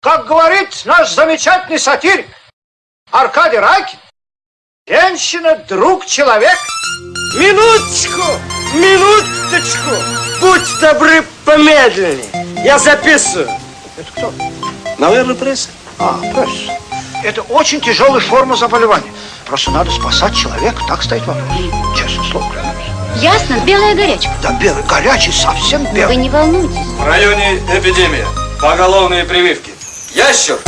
Как говорит наш замечательный сатирик Аркадий Райкин, женщина – друг человека. Минуточку, минуточку. Будь добры, помедленнее. Я записываю. Это кто? Наверное, пресса. Пресса. Это очень тяжелая форма заболевания. Просто надо спасать человека, так стоит вопрос. Честное слово. Ясно, белая горячка. Да белый, горячий, совсем белый. Вы не волнуйтесь. В районе эпидемия. Поголовные прививки. Ящер!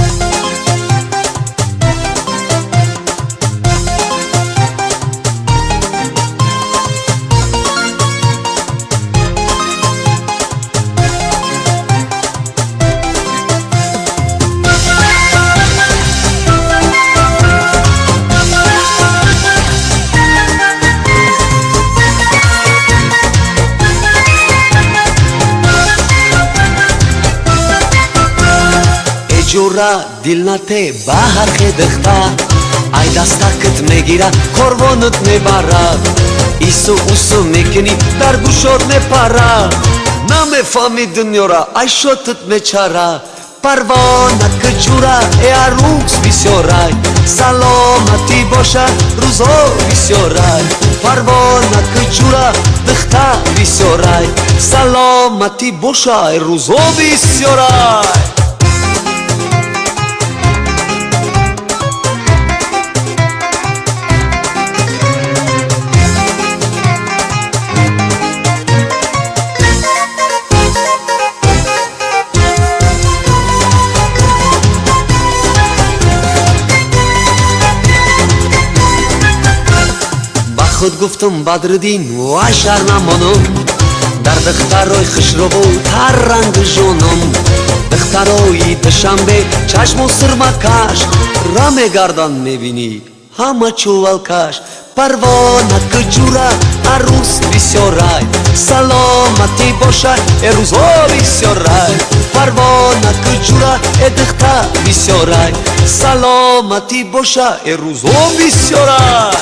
Ջուրա դիլնատե բահարխե դխտա Այդ աստակըտ մեգիրա կորվոնըտ նե բարա Իսու ուսու մեկնի դարգուշոտ նե պարա Նամ է ֆամի դնյորա այշոտըտ մե չարա Պարվոնա կջուրա է արուքս վիսյորայ Սալոմատի բոշա ռուզո վիսյորայ Պարվոնա կջուրա դխտա վիսյորայ Սալոմատի բոշա է ռուզո վիսյորայ خود گفتم بدردین و شرنمانم در دخترای خشربو تر رنگ جونم دخترای دشنبه چشم و سرمکش رم گردن میبینی همه چوالکش پروانه کجورا عروس بسیارای سلامتی باشه روزا بسیارای پروانه کجورا دختر بسیارای سلامتی باشه روزا بسیارای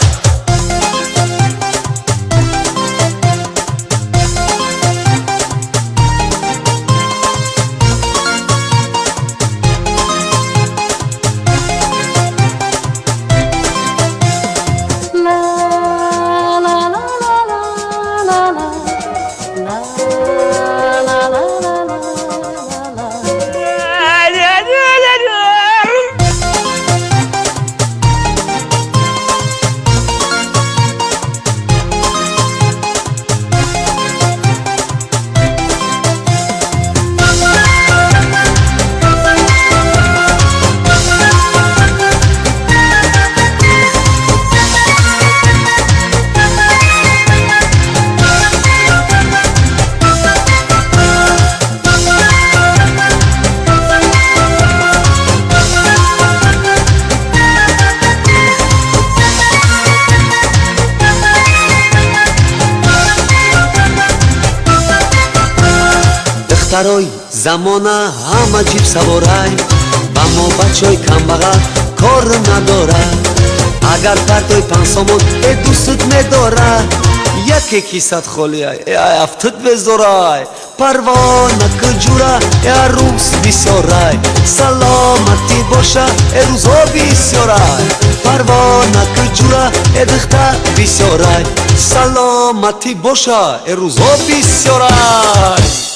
دخترای زمانه همه جیب سوارای با ما بچای کم بغل کار نداره اگر پرتای پنسامون دوستت نداره یکی کیست خالی افتت بزارای پروانه کجوره روز بسیارای سلامتی باشه روزا بسیارای پروانه کجوره دختر بسیارای سلامتی باشه روزا بسیارای